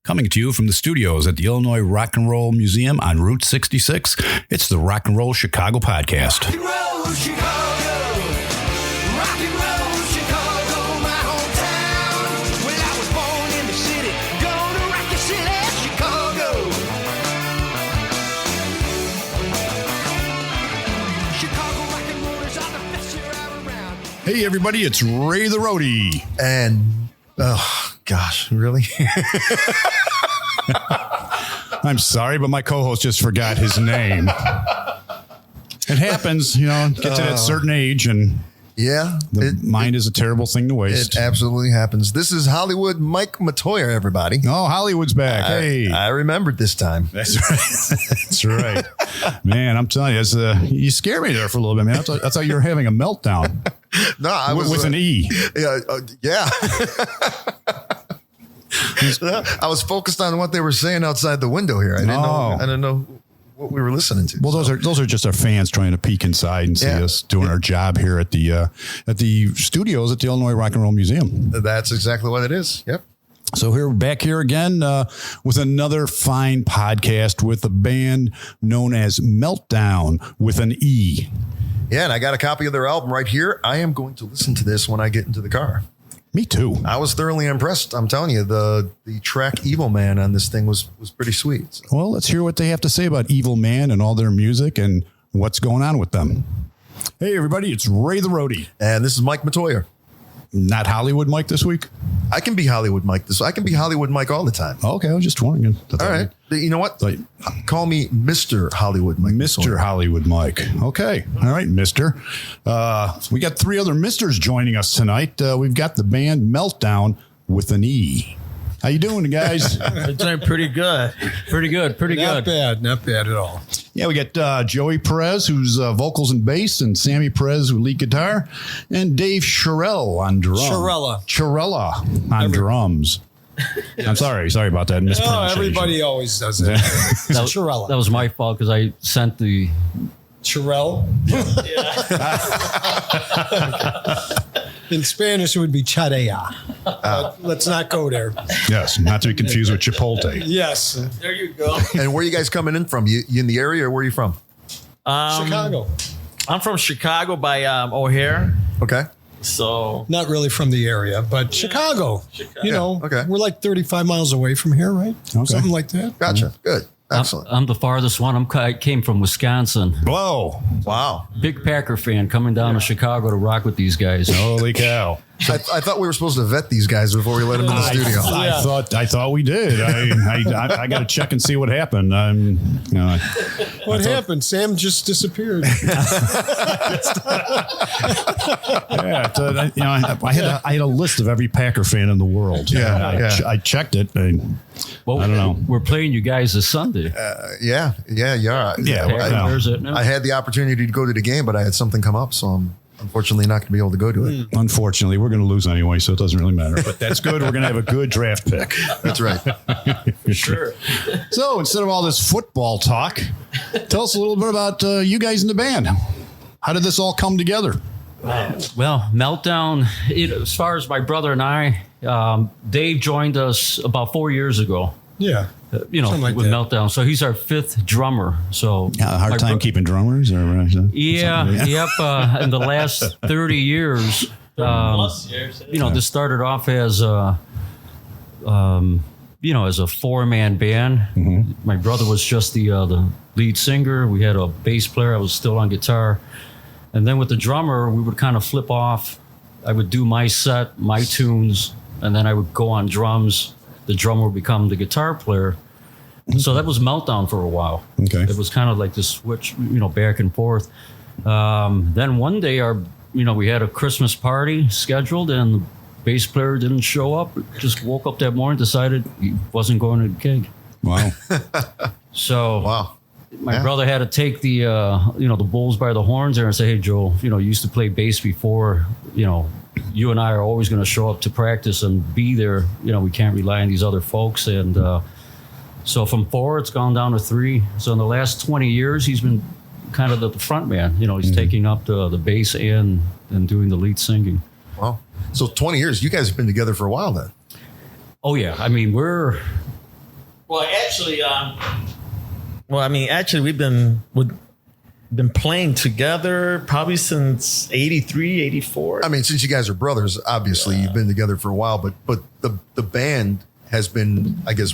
Coming to you from the studios at the Illinois Rock and Roll Museum on Route 66, it's the Rock and Roll Chicago podcast. Rock and roll Chicago, rock and roll Chicago, my hometown. Well, I was born in the city, gonna rock your city, Chicago. Chicago rock and rollers are the best you're ever around. Hey, everybody, it's Ray the Roadie. And, oh, gosh, really? I'm sorry, but my co-host just forgot his name. It happens, get to that certain age, and Yeah. the mind is a terrible thing to waste. It absolutely happens. This is Hollywood Mike Matoya, everybody. Oh, Hollywood's back. Hey. I remembered this time. That's right. That's right. Man, I'm telling you, you scared me there for a little bit, man. I thought you were having a meltdown. No, I was with an E. Yeah. I was focused on what they were saying outside the window here. I didn't know what we were listening to. Well, those are just our fans trying to peek inside and see us doing our job here at the studios at the Illinois Rock and Roll Museum. That's exactly what it is. Yep. So we're back here again with another fine podcast with a band known as Meltdowne with an E. Yeah, and I got a copy of their album right here. I am going to listen to this when I get into the car. Me too. I was thoroughly impressed. I'm telling you, the track Evil Man on this thing was pretty sweet. So. Well, let's hear what they have to say about Evil Man and all their music and what's going on with them. Hey, everybody, it's Ray the Roadie. And this is Mike Matoya. Not Hollywood Mike this week? I can be Hollywood Mike. I can be Hollywood Mike all the time. Okay, I was just wondering. All right. You know what? Call me Mr. Hollywood Mike. Mr. Hollywood Mike. Okay. All right, Mr. We got three other Misters joining us tonight. We've got the band Meltdowne with an E. How you doing, guys? I'm doing pretty good. Pretty good. Not bad at all. Yeah, we got Joey Perez, who's vocals and bass, and Sammy Perez, who lead guitar, and Dave Sherrill on drums. Chirella on drums. Yes. I'm sorry about that mispronunciation. Everybody always does that. Chirella. That was my fault because I sent the Chirel. In Spanish, it would be charea. Let's not go there. Yes, not to be confused with Chipotle. Yes. There you go. And where are you guys coming in from? You in the area, or where are you from? Chicago. I'm from Chicago by O'Hare. Okay. So Not really from the area, but Chicago. You know, we're like 35 miles away from here, right? Okay. Something like that. Gotcha. Good. Excellent. I'm the farthest one. I came from Wisconsin. Whoa. Wow. Big Packer fan coming down to Chicago to rock with these guys. Holy cow. I thought we were supposed to vet these guys before we let them in the studio. I thought we did. I got to check and see what happened. What happened? Sam just disappeared. I had a list of every Packer fan in the world. I checked it. I don't know. We're playing you guys this Sunday. Yeah. Where's it now? I had the opportunity to go to the game, but I had something come up, so I'm unfortunately not going to be able to go to it. Unfortunately, we're going to lose anyway, so it doesn't really matter. But that's good. We're going to have a good draft pick. That's right. For sure. So instead of all this football talk, tell us a little bit about you guys in the band. How did this all come together? Well, Meltdowne, as far as my brother and I, Dave joined us about 4 years ago. Yeah. Like with that. Meltdowne. So he's our fifth drummer. So hard time keeping drummers? Yep. In the last 30 years, this started off as as a four-man band. Mm-hmm. My brother was just the lead singer. We had a bass player. I was still on guitar. And then with the drummer, we would kind of flip off. I would do my set, my tunes, and then I would go on drums. The drummer would become the guitar player. So that was Meltdowne for a while. Okay. It was kind of like this switch, back and forth. Then one day we had a Christmas party scheduled and the bass player didn't show up. Just woke up that morning, decided he wasn't going to the gig. Wow. So my brother had to take the the bulls by the horns there and say, "Hey, Joe, you used to play bass before, you and I are always going to show up to practice and be there. We can't rely on these other folks." And so from 4, it's gone down to 3. So in the last 20 years, he's been kind of the front man. He's taking up the bass and doing the lead singing. Wow. So 20 years, you guys have been together for a while then. Oh, yeah. I mean, we're Well, actually, we've been playing together probably since 83, 84. I mean, since you guys are brothers, obviously you've been together for a while, but the band has been, I guess,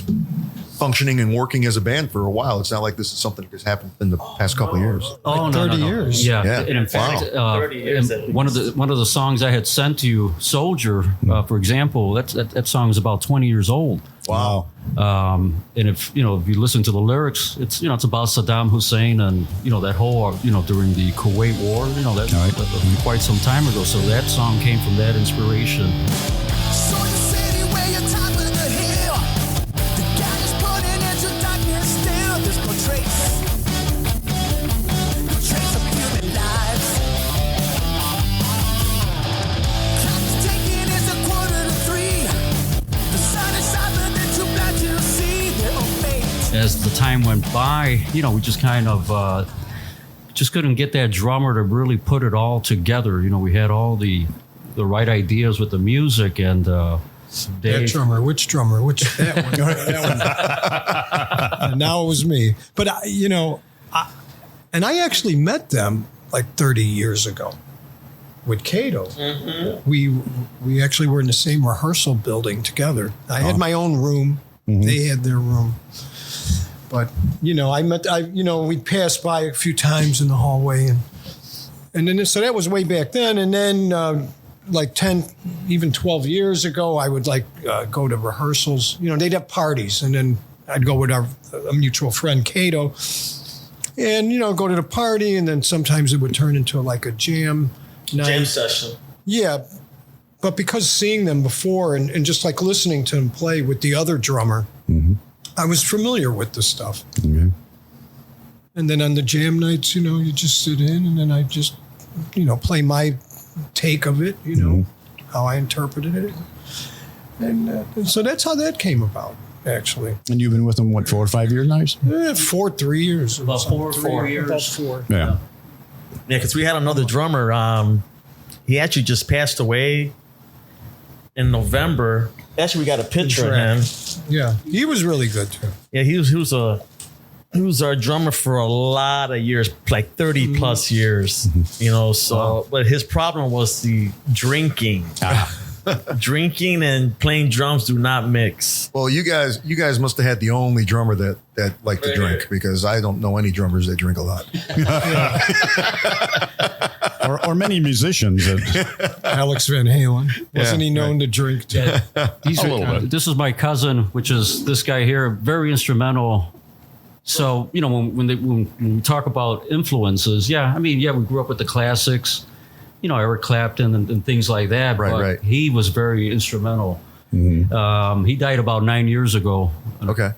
functioning and working as a band for a while. It's not like this is something that has happened in the past couple of years. Oh, 30 years. Yeah. Yeah. And in fact, 30 years at one of the songs I had sent to you, Soldier, for example, that song is about 20 years old. Wow. And if you listen to the lyrics, it's about Saddam Hussein and that whole during the Kuwait War, that was quite some time ago. So that song came from that inspiration. So the city where you're top of the hill, the guy is putting into darkness still. There's no trace of human lives. Clock's ticking, it's 2:45. The sun is sharper than too blind to see their own fate. As the time went by, we just kind of just couldn't get that drummer to really put it all together. We had all the right ideas with the music and That Dave. drummer, which drummer, that one. And now it was me. But I actually met them like 30 years ago with Cato. Mm-hmm. We actually were in the same rehearsal building together. I had my own room. Mm-hmm. They had their room. But we passed by a few times in the hallway, and then so that was way back then. And then like 10, even 12 years ago, I would go to rehearsals. They'd have parties, and then I'd go with a mutual friend, Cato, and go to the party, and then sometimes it would turn into like a jam night. Jam session. Yeah, but because seeing them before and just like listening to them play with the other drummer. Mm-hmm. I was familiar with the stuff. Mm-hmm. And then on the jam nights, you just sit in and then I just, play my take of it, how I interpreted it. And so that's how that came about, actually. And you've been with them, 4 or 5 years now? 3 years. About 4 years. About 4. Yeah. Yeah, because we had another drummer. He actually just passed away in November. Actually, we got a picture of him. Yeah, he was really good too. Yeah, he was our drummer for a lot of years, like 30 plus years. So but his problem was the drinking. Drinking and playing drums do not mix. Well, you guys must have had the only drummer that liked to drink, because I don't know any drummers that drink a lot. or many musicians. Alex Van Halen. Wasn't he known to drink too? A little bit. This is my cousin, which is this guy here, very instrumental. So, when we talk about influences, we grew up with the classics, Eric Clapton and things like that. Right. He was very instrumental. Mm-hmm. He died about 9 years ago. Okay.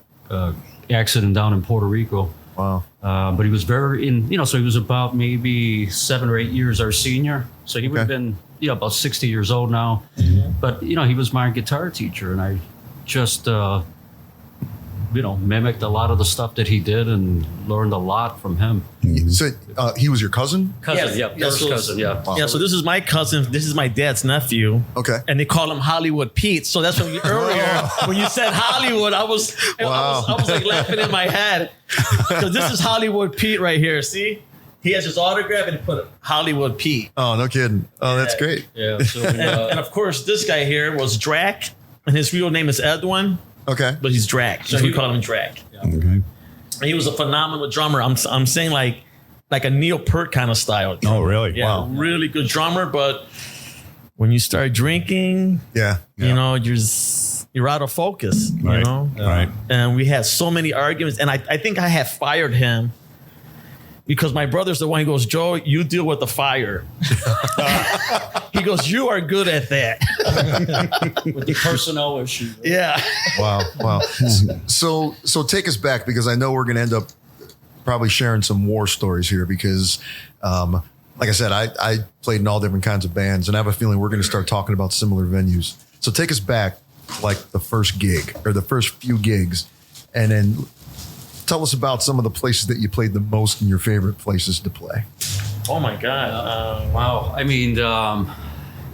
Accident down in Puerto Rico. Wow. But he was so he was about maybe 7 or 8 years our senior. So he would have been, about 60 years old now. Mm-hmm. But, he was my guitar teacher, and I just, mimicked a lot of the stuff that he did and learned a lot from him. So he was your cousin? Cousin, first cousin, yeah. Wow. Yeah, so this is my cousin. This is my dad's nephew. Okay. And they call him Hollywood Pete. So that's when when you said Hollywood, I was like laughing in my head. So this is Hollywood Pete right here. See? He has his autograph and he put Hollywood Pete. Oh, no kidding. Oh, that's great. Yeah. So and of course, this guy here was Drac, and his real name is Edwin. Okay. But he's Drac. So we call him Drac. Yeah. Okay. And he was a phenomenal drummer. I'm saying like a Neil Peart kind of style. Oh, really? Yeah, Wow. really good drummer. But when you start drinking, Yeah. you're out of focus. Right. Right. And we had so many arguments, and I think I had fired him because my brother's the one who goes, Joe, you deal with the fire. He goes, you are good at that. with the personnel issue. Yeah. Wow. So take us back, because I know we're going to end up probably sharing some war stories here, because like I said, I played in all different kinds of bands, and I have a feeling we're going to start talking about similar venues. So take us back, like the first gig or the first few gigs, and then tell us about some of the places that you played the most and your favorite places to play. Oh my God. Wow. I mean,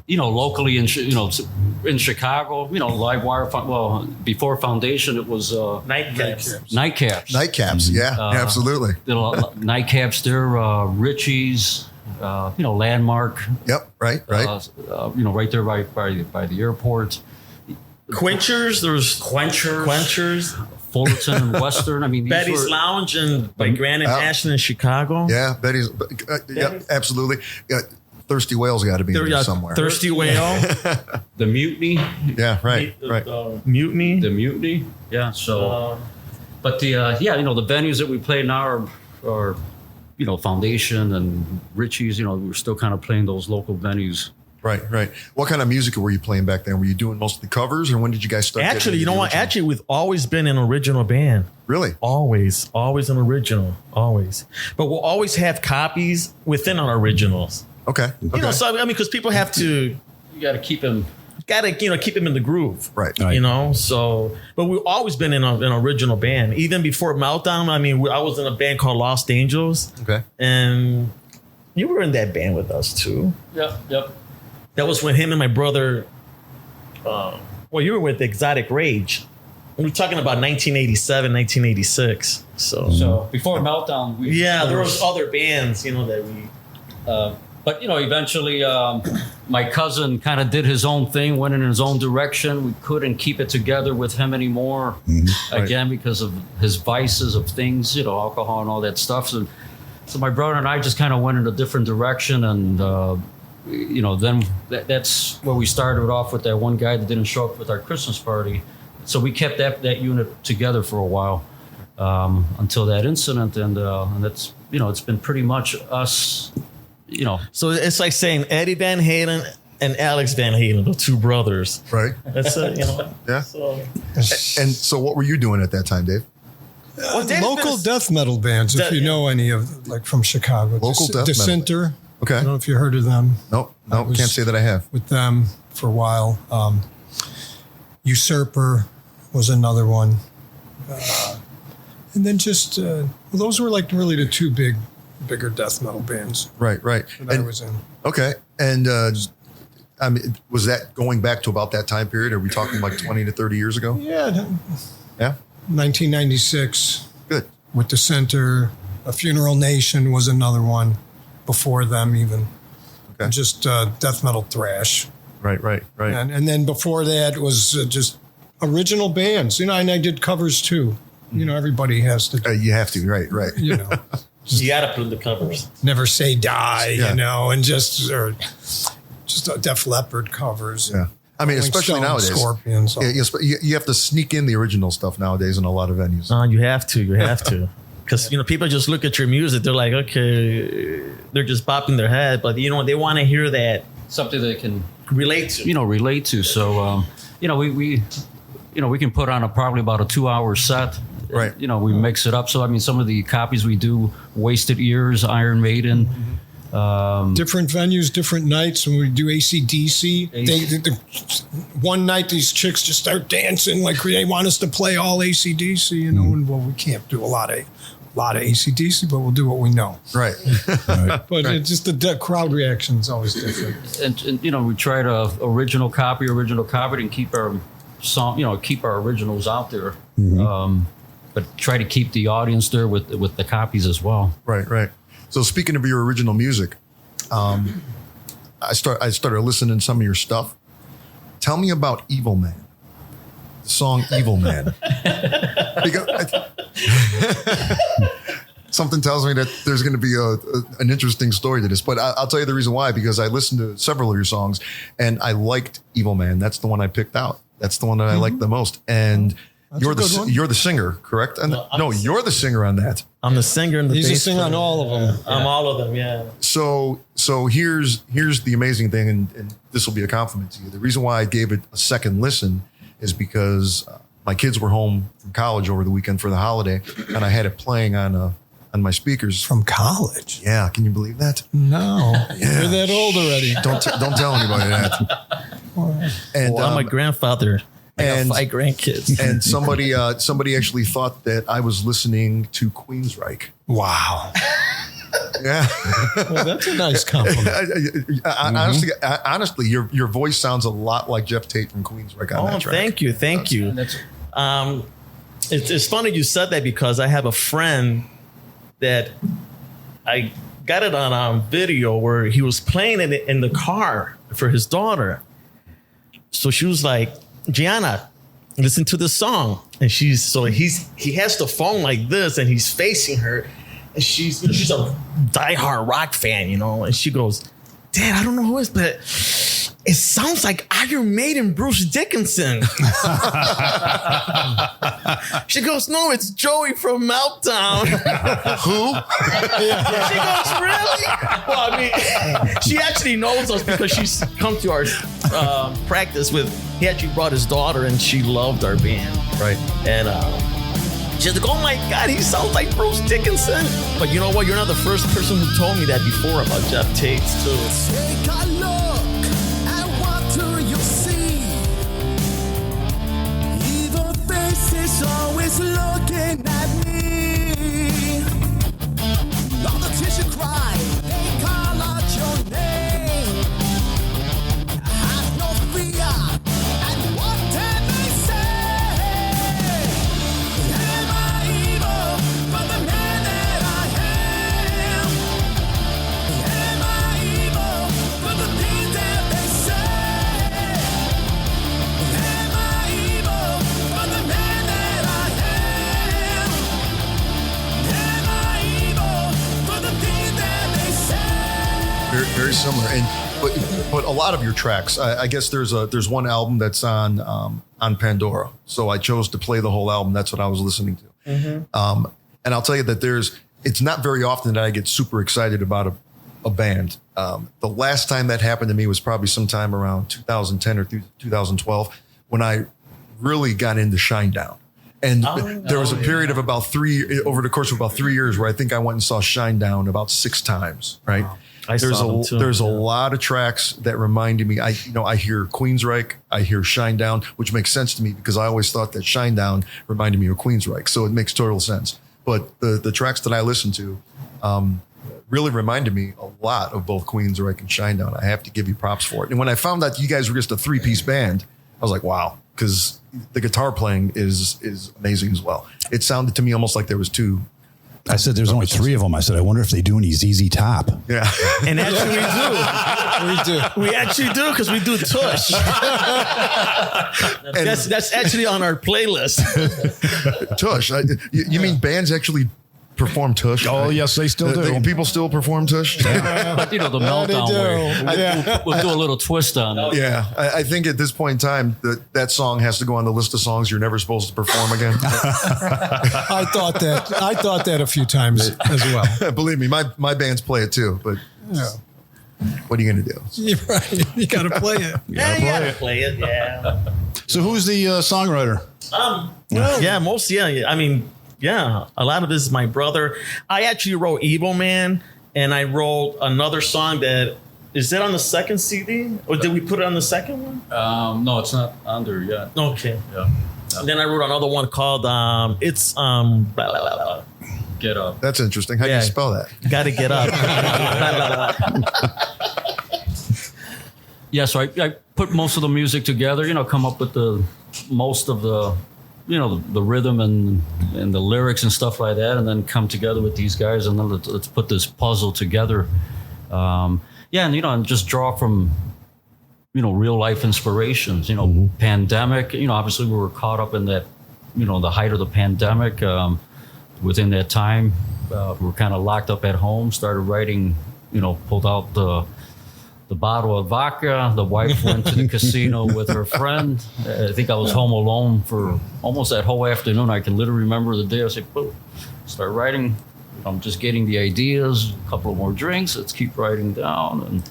locally in Chicago, live wire. Well, before Foundation, it was Nightcaps. Nightcaps. Yeah, absolutely. Did a lot, nightcaps there, Richie's, Landmark. Yep. Right. Right there by the airport. Quenchers. There's Quenchers. Fullerton and Western. I mean, Betty's Lounge and by Grand and Ashland in Chicago. Yeah, Betty's. Yeah, absolutely. Thirsty Whale's got to be in there somewhere. Thirsty Whale. The Mutiny. Yeah, right. Mutiny. The Mutiny. Yeah. So, but the the venues that we play now are Foundation and Richie's. We're still kind of playing those local venues. Right. What kind of music were you playing back then? Were you doing most of the covers, or when did you guys start? Actually, you know what? Actually, we've always been an original band. Really? Always an original. Always. But we'll always have copies within our originals. Okay. So I mean, because people have to. You got to keep them. Keep them in the groove. Right. So, but we've always been in an original band. Even before Meltdowne, I mean, I was in a band called Lost Angels. Okay. And you were in that band with us too. Yep. That was when him and my brother, you were with Exotic Rage. We were talking about 1987, 1986. So before Meltdown, there was other bands, that we. But eventually, my cousin kind of did his own thing, went in his own direction. We couldn't keep it together with him anymore, again because of his vices of things, alcohol and all that stuff. So my brother and I just kind of went in a different direction, and. Then that's where we started off with that one guy that didn't show up with our Christmas party. So we kept that unit together for a while until that incident, and that's it's been pretty much us. So it's like saying Eddie Van Halen and Alex Van Halen, the two brothers. Right. That's it. Yeah. So. And so, what were you doing at that time, Dave? Local death metal bands, if you know any of, like from Chicago. Local death metal. Dissenter. Okay. I don't know if you heard of them. Nope, can't say that I have. With them for a while. Usurper was another one. And then just, those were like really the two bigger death metal bands. Right. That I was in. Okay. And was that going back to about that time period? Are we talking like 20 to 30 years ago? Yeah. Yeah. 1996. Good. With Dissenter. A Funeral Nation was another one. Before them even. Okay. Just death metal thrash. Right. And then before that was just original bands, and I did covers too. Everybody has to. You have to, right. You got to put the covers. Never Say Die, and just Def Leppard covers. Yeah. I mean, especially nowadays. Scorpions. You have to sneak in the original stuff nowadays in a lot of venues. You have to. Because, people just look at your music. They're like, okay, they're just bopping their head. But, they want to hear that. Something they can relate to. So, we can put on probably about a 2-hour set. Right. We mix it up. So, I mean, some of the copies we do, Wasted Years, Iron Maiden. Different venues, different nights. When we do AC/DC, one night these chicks just start dancing like they want us to play all AC/DC, and we can't do a lot of AC/DC, but we'll do what we know. Right. But it's just the crowd reaction is always different. And we try to original copy and keep our song, keep our originals out there. But try to keep the audience there with the copies as well. Right. So speaking of your original music, I started listening to some of your stuff. Tell me about Evil Man. The song Evil Man. Something tells me that there's going to be an interesting story to this, but I'll tell you the reason why, because I listened to several of your songs and I liked Evil Man. That's the one I picked out. That's the one that I liked the most. And you're the singer, correct? And you're the singer on that. I'm the singer and the bass. He's a singer on all of them. I'm all of them, yeah. So here's the amazing thing, and this will be a compliment to you. The reason why I gave it a second listen is because my kids were home from college over the weekend for the holiday, and I had it playing on my speakers. From college? Yeah, can you believe that? No, yeah. You're that old already. Don't tell anybody that. And I'm a grandfather. And 5 grandkids. And somebody actually thought that I was listening to Queensryche. Wow. Yeah. Well, that's a nice compliment. Honestly, your voice sounds a lot like Jeff Tate from Queensryche on that track. Thank you. It's funny you said that because I have a friend that I got it on video where he was playing it in the car for his daughter. So she was like, Gianna, listen to this song. And he has the phone like this and he's facing her. And she's a diehard rock fan, and she goes, Dad, I don't know who it is, but it sounds like Iron Maiden Bruce Dickinson. She goes, no, it's Joey from Meltdowne. Who? She goes, really? Well, I mean, she actually knows us because she's come to our practice he actually brought his daughter and she loved our band. Right. And she's like, oh my God, he sounds like Bruce Dickinson. But you know what? You're not the first person who told me that before about Jeff Tate's too. Take a look and what do you see? Evil faces always looking at me. All the tears you cry, they call out your name. Have no fear, and what did they say? Am I evil for the man that I am? Am I evil for the things that they say? Am I evil for the man that I am? Am I evil for the things that they say? Very, very similar. But a lot of your tracks, I guess there's one album that's on Pandora. So I chose to play the whole album. That's what I was listening to. And I'll tell you that it's not very often that I get super excited about a band. The last time that happened to me was probably sometime around 2010 or 2012 when I really got into Shinedown. And there was a period of over the course of about 3 years where I think I went and saw Shinedown about 6 times, right? Wow. There's a lot of tracks that reminded me. I hear Queensryche, I hear Shinedown, which makes sense to me because I always thought that Shinedown reminded me of Queensryche, so it makes total sense. But the tracks that I listened to really reminded me a lot of both Queensryche and Shinedown. I have to give you props for it. And when I found out you guys were just a 3-piece band, I was like, wow, because the guitar playing is amazing as well. It sounded to me almost like there was 2. I said there's only 3 of them. I said, I wonder if they do any ZZ Top. Yeah. And actually we do. We actually do because we do Tush. That's actually on our playlist. Tush. You mean bands actually perform Tush? Oh, yes, they still do. People still perform Tush? The Meltdown way. We'll do a little twist on it. Yeah. I think at this point in time, that song has to go on the list of songs you're never supposed to perform again. I thought that a few times as well. Believe me, my bands play it too, but what are you going to do? You're right. You got to play it. You gotta play it, yeah. So who's the songwriter? A lot of this is my brother. I actually wrote Evil Man, and I wrote another song that is that on the second CD, or did we put it on the second one? No, it's not on there yet. Okay. Yeah. And then I wrote another one called it's blah, blah, blah, blah. Get Up. That's interesting. How do you spell that? Got to get up. Yeah, so I put most of the music together. Come up with most of the the rhythm and the lyrics and stuff like that, and then come together with these guys and then let's put this puzzle together. And just draw from real life inspirations. Pandemic. Obviously we were caught up in that. The height of the pandemic. Within that time, we were kind of locked up at home. Started writing. Pulled out the bottle of vodka. The wife went to the casino with her friend. I think I was home alone for almost that whole afternoon. I can literally remember the day. I said, "Boom, start writing." I'm just getting the ideas. A couple of more drinks. Let's keep writing down. And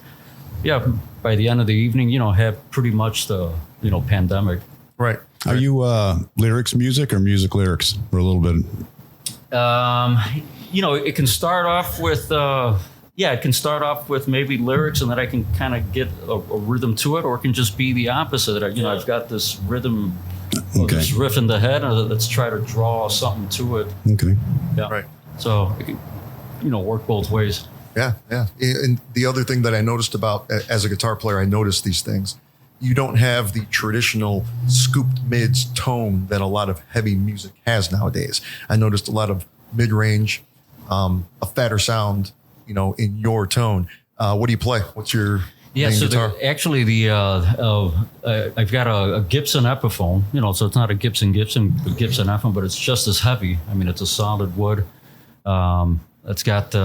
by the end of the evening, had pretty much the pandemic. Right. Are you lyrics music or music lyrics for a little bit? It can start off with. It can start off with maybe lyrics, and then I can kind of get a rhythm to it, or it can just be the opposite. I've got this rhythm, this riff in the head, and let's try to draw something to it. Okay. Yeah. Right. So it can, work both ways. Yeah, yeah. And the other thing that I noticed about as a guitar player, I noticed these things. You don't have the traditional scooped mids tone that a lot of heavy music has nowadays. I noticed a lot of mid-range, a fatter sound, in your tone. What do you play? What's your main guitar? I've got a Gibson Epiphone, so it's not a Gibson Epiphone, but it's just as heavy. I mean, it's a solid wood. It's got,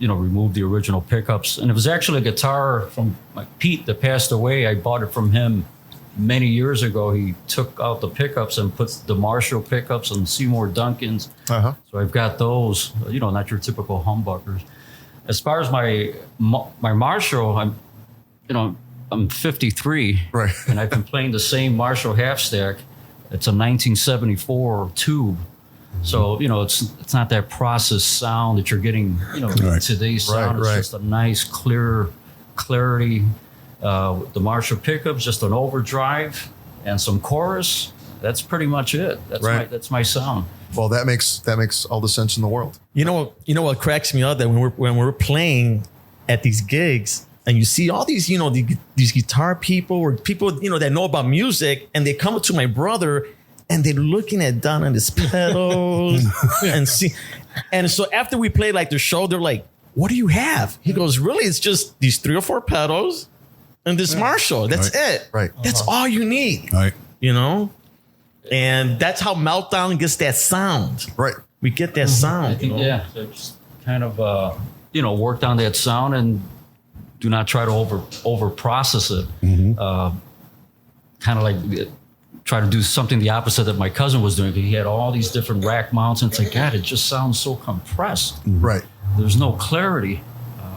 removed the original pickups. And it was actually a guitar from Pete that passed away. I bought it from him many years ago. He took out the pickups and put the Marshall pickups and Seymour Duncans. So I've got those, not your typical humbuckers. As far as my Marshall, I'm 53. Right. And I've been playing the same Marshall half stack. It's a 1974 tube. So, it's not that processed sound that you're getting, today's sound. It's just a nice, clear clarity. The Marshall pickups, just an overdrive and some chorus. That's pretty much it. That's my sound. Well, that makes all the sense in the world. You know what cracks me up that when we're playing at these gigs and you see all these, these guitar people or people, that know about music, and they come up to my brother and they're looking at Don and his pedals and so after we play like the show, they're like, "What do you have?" He goes, "Really? It's just these 3 or 4 pedals and this Marshall. That's it. Right. That's all you need." Right. And that's how Meltdowne gets that sound. Right. We get that sound. So just kind of worked on that sound and do not try to over process it. Kind of like try to do something the opposite that my cousin was doing. He had all these different rack mounts, and it's like, God, it just sounds so compressed. Right. There's no clarity.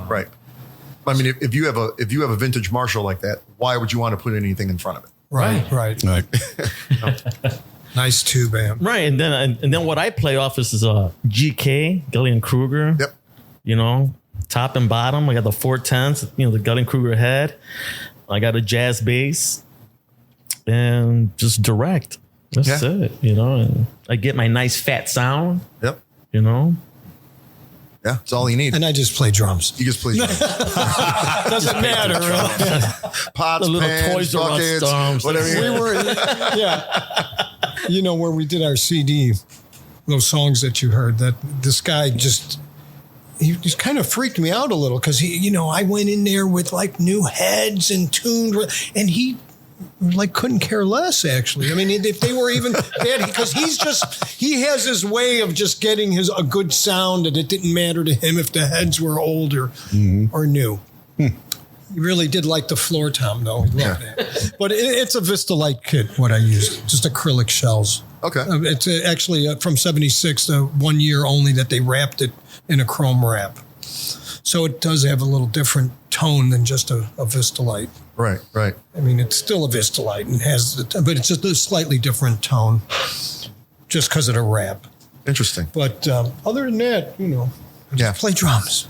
Right. I mean, if you have a vintage Marshall like that, why would you want to put anything in front of it? Right. Nice tube amp. Right. And then what I play off is a GK, Gillian Kruger. Yep. Top and bottom. I got the 410s, the Gillian Kruger head. I got a jazz bass. And just direct. That's it, and I get my nice fat sound. Yep. Yeah, it's all you need. And I just play drums. You just play drums. Doesn't matter. Pots, the little pans, Toys R Us buckets, drums. whatever. We were, where we did our CD, those songs that you heard, that this guy he just kind of freaked me out a little because I went in there with like new heads and tuned, and he couldn't care less, actually. I mean, if they were even bad, because he has his way of just getting a good sound, and it didn't matter to him if the heads were old or new. He really did like the floor tom, though. He loved it. But it's a Vistalite kit, what I use, just acrylic shells. Okay. It's actually from 76, 1 year only that they wrapped it in a chrome wrap. So it does have a little different tone than just a Vistalite. Right. I mean, it's still a Vistalite and but it's just a slightly different tone, just because of the wrap. Interesting. But other than that, I just play drums.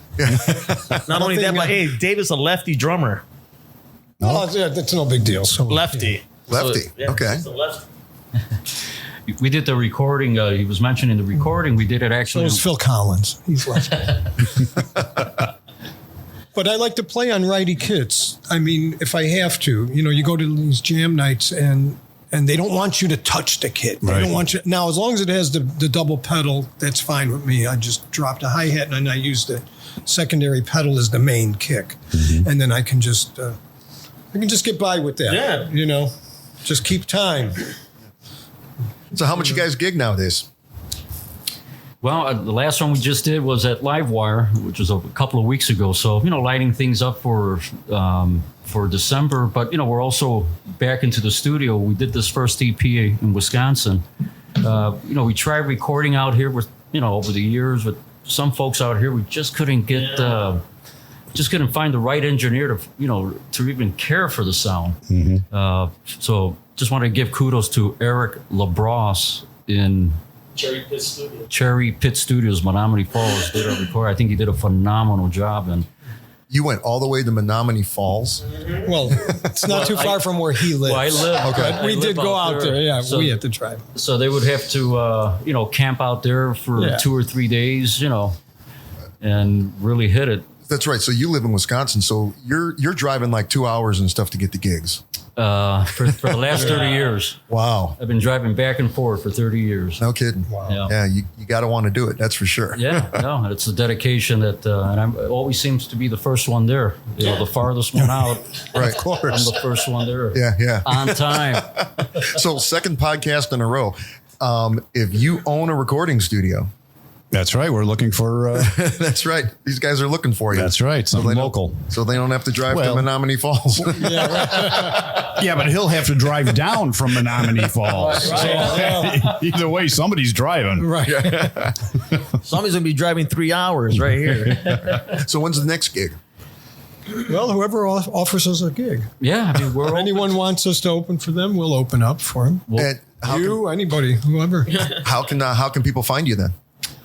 Not only that, but hey, Dave is a lefty drummer. Oh, that's no big deal. So Lefty. Lefty. Okay. He's a lefty. We did the recording. He was mentioning the recording. We did it So actually. is Phil Collins. He's lefty. But I like to play on righty kits. I mean, if I have to, you go to these jam nights and they don't want you to touch the kit. They don't want you. Now, as long as it has the double pedal, that's fine with me. I just drop the hi-hat and I use the secondary pedal as the main kick. And then I can just get by with that. Yeah. Just keep time. So how much you guys gig nowadays? Well, the last one we just did was at Livewire, which was a couple of weeks ago. So, lighting things up for December. But, we're also back into the studio. We did this first EP in Wisconsin. We tried recording out here with, over the years with some folks out here. We just couldn't get, just couldn't find the right engineer to even care for the sound. So just want to give kudos to Eric LaBrosse in Cherry Pit Studios, Menominee Falls, did a record. I think he did a phenomenal job. And you went all the way to Menominee Falls? Well, it's not too far from where he lives. Well, I live. Okay. We did go out there. Yeah, so, we had to try. So they would have to, camp out there for 2 or 3 days, and really hit it. That's right. So you live in Wisconsin. So you're driving like 2 hours and stuff to get to gigs. For the last 30 years. Wow. I've been driving back and forth for 30 years. No kidding. Wow. Yeah, you got to want to do it. That's for sure. Yeah, no, it's the dedication that, and I'm always seems to be the first one there. You know, the farthest one out. Right. Of course. I'm the first one there. Yeah. On time. So second podcast in a row. If you own a recording studio. That's right. We're looking for. That's right. These guys are looking for you. That's right. Something they local. So they don't have to drive to Menominee Falls. Yeah, but he'll have to drive down from Menominee Falls. Right. So, either way, somebody's driving. Right. Somebody's gonna be driving 3 hours right here. So when's the next gig? Well, whoever offers us a gig. Yeah, I mean, If anyone wants us to open for them, we'll open up for them. And Anybody, whoever. how can people find you then?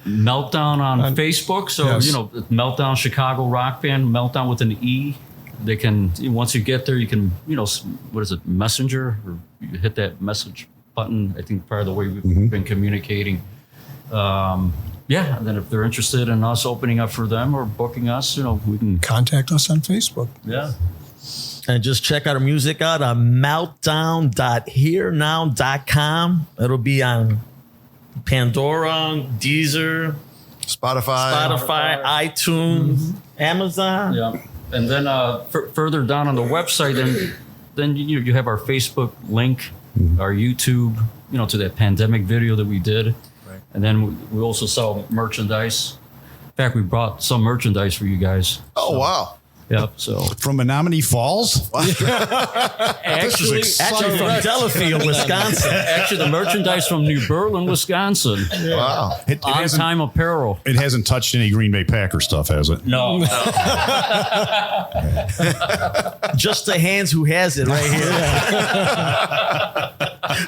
Meltdowne on Facebook. So, yes. you know, Meltdowne Chicago rock band, Meltdowne with an E. They can, once you get there, you can, what is it, Messenger? Or you hit that message button. I think part of the way we've been communicating. And then if they're interested in us opening up for them or booking us, we can. Contact us on Facebook. Yeah. And just check our music out on meltdown.hearnow.com. It'll be on Pandora, Deezer, Spotify, iTunes, Amazon. Yeah. And then further down on the website, then you have our Facebook link, our YouTube, to that pandemic video that we did. Right. And then we also sell merchandise. In fact, we brought some merchandise for you guys. Oh, wow. Yep. So From Menominee Falls? actually From Delafield, Wisconsin. actually, the merchandise from New Berlin, Wisconsin. Wow. It On hasn't, time apparel. it hasn't touched any Green Bay Packer stuff, has it? No. Just the hands who has it right here.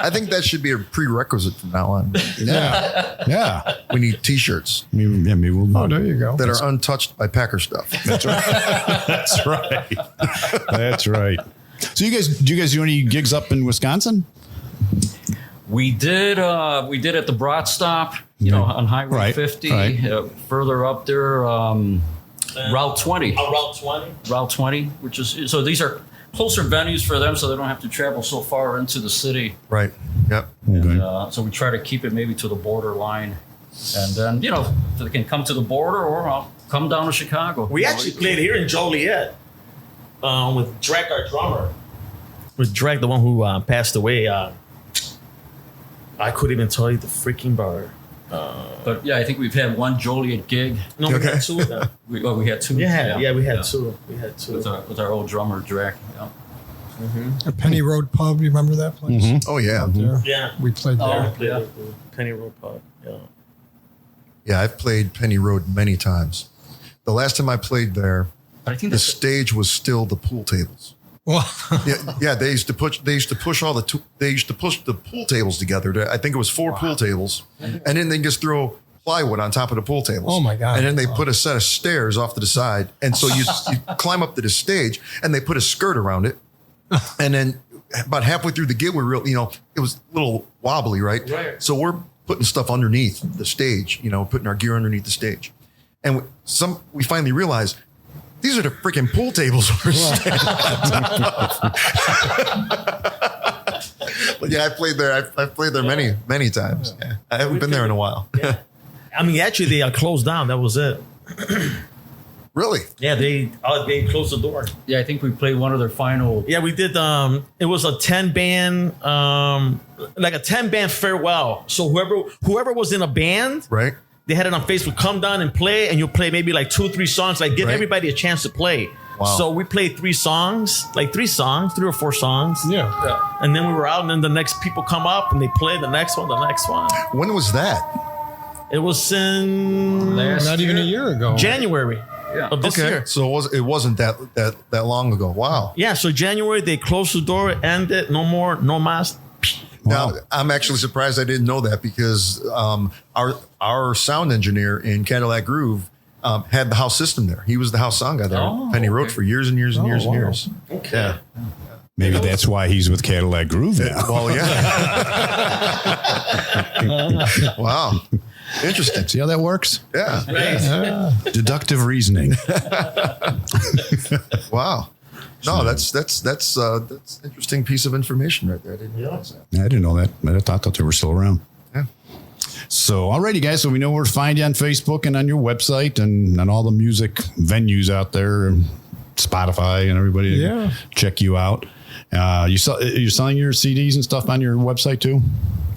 I think that should be a prerequisite from now on. Yeah. We need T-shirts Maybe we'll. Oh, there you go. that are untouched by Packer stuff. That's right. That's right. That's right. So do you guys do any gigs up in Wisconsin? We did at the Brat Stop, on Highway Right, 50. right. Further up there, Route 20. Route 20. Route 20, which is, so these are closer venues for them, so they don't have to travel so far into the city. Right. Yep. And, so we try to keep it maybe to the borderline. And then, so they can come to the border or I'll come down to Chicago. We actually played here in Joliet with Drake, our drummer. With Drake, the one who passed away. I couldn't even tell you the freaking bar. But yeah, I think we've had one Joliet gig. No, we had two of them. We had two. We had two. We had two. With our old drummer, Drake. Yeah. A Penny Road Pub. You remember that place? Oh, yeah. There. Yeah. We played there. We played at the Penny Road Pub. Yeah. Yeah, I've played Penny Road many times. The last time I played there, But I think the that's stage was still the pool tables. Well, Yeah, they used to push the pool tables together. I think it was 4 pool tables, and then they just throw plywood on top of the pool tables. Oh, my God. And then they put a set of stairs off to the side, and so you climb up to the stage, and they put a skirt around it, and then about halfway through the gig, it was a little wobbly, right? Right. So we're putting stuff underneath the stage, putting our gear underneath the stage, and we finally realized. These are the freaking pool tables we're standing on top of. But yeah, I played there. I've played there many times. Yeah. I haven't been there in a while. Yeah. I mean, actually, they closed down. That was it. Really? Yeah, they closed the door. I think we played one of their final. Yeah, we did. It was a 10-band, like a 10-band farewell. So whoever was in a band, Right. they had it on Facebook. Come down and play, and you'll play maybe like 2 or 3 songs. Like give Right. everybody a chance to play. Wow. So we played 3 songs, 3 or 4 songs. yeah. And then we were out, and then the next people come up and they play the next one. When was that? It was in Not even a year ago. January of this Okay. year. So it wasn't that long ago. Wow. Yeah, so January they closed the door, ended, no more, no mask. Now, I'm actually surprised I didn't know that because our sound engineer in Cadillac Groove had the house system there. He was the house sound guy there. Oh, Penny Road okay. for years and years and years and wow. years. Okay. Yeah. Maybe that's why he's with Cadillac Groove now. Well, yeah. Wow. Interesting. See how that works? Yeah. Deductive reasoning. Wow. No, that's an interesting piece of information right there. I didn't realize that. I didn't know that. I thought they were still around. Yeah. So, alrighty, guys. So we know where to find you on Facebook and on your website and on all the music venues out there, Spotify and everybody. Yeah. Check you out. You're selling your CDs and stuff on your website too?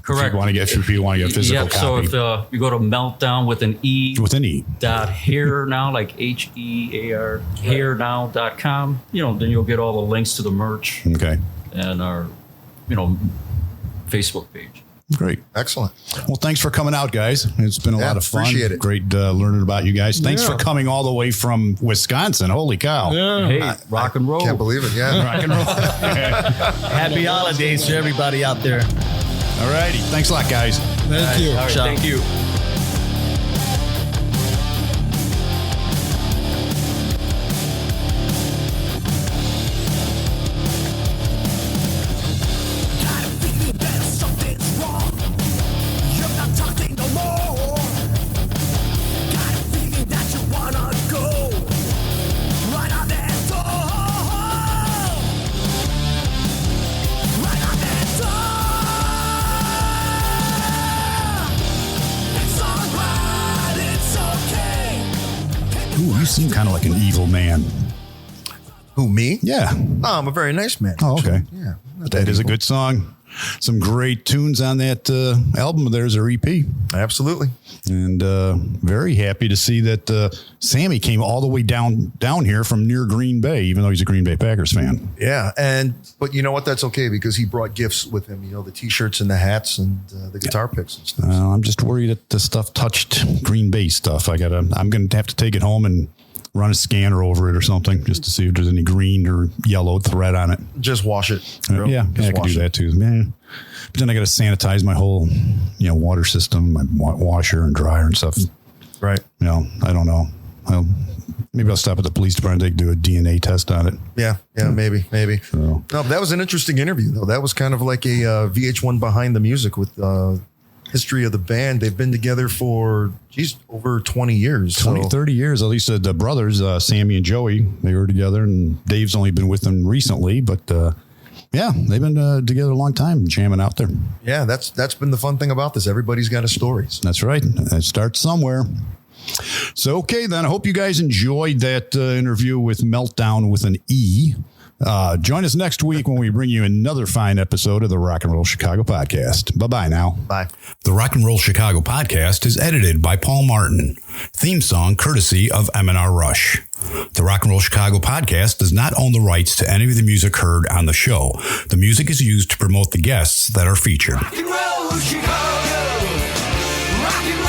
Correct. If people want to get a physical copy. So if you go to Meltdowne with an E. With an E. .here now, like HEAR, herenow.com, then you'll get all the links to the merch. Okay. And our, Facebook page. Great. Excellent. Well, thanks for coming out, guys. It's been a lot of fun. Appreciate it. Great learning about you guys. Thanks for coming all the way from Wisconsin. Holy cow. Yeah. Hey, rock and roll. Can't believe it. Yeah. Rock and roll. Happy holidays to everybody out there. All righty. Thanks a lot, guys. Thank you. All right, thank you. Got a feeling that something's wrong. You're not talking no more. Got a feeling that you wanna go right on that door. Right on that door. It's alright, it's okay. Ooh, you seem kind of like an evil man. Who, me? Yeah. Oh, I'm a very nice man. Oh, okay. actually. Yeah. That is a good song. Some great tunes on that album of theirs, or EP. Absolutely. And very happy to see that Sammy came all the way down here from near Green Bay, even though he's a Green Bay Packers fan. Yeah. But you know what? That's okay because he brought gifts with him, the T-shirts and the hats and the guitar picks and stuff. I'm just worried that the stuff touched Green Bay stuff. I'm going to have to take it home and run a scanner over it or something just to see if there's any green or yellow thread on it. Just wash it. Yeah, I can do that too, man. But then I got to sanitize my whole, water system, my washer and dryer and stuff. Right. I don't know. Maybe I'll stop at the police department. They can do a DNA test on it. Yeah, maybe. So. No, but that was an interesting interview, though. That was kind of like a VH1 Behind the Music with history of the band. They've been together for, over 20 years. 30 years. At least the brothers, Sammy and Joey, they were together, and Dave's only been with them recently. But, they've been together a long time, jamming out there. Yeah, that's been the fun thing about this. Everybody's got a story. That's right. It starts somewhere. So, okay, then. I hope you guys enjoyed that interview with Meltdowne with an E. Join us next week when we bring you another fine episode of the Rock and Roll Chicago Podcast. Bye-bye now. Bye. The Rock and Roll Chicago Podcast is edited by Paul Martin. Theme song courtesy of M&R Rush. The Rock and Roll Chicago Podcast does not own the rights to any of the music heard on the show. The music is used to promote the guests that are featured. Rock and roll, Chicago. Rock and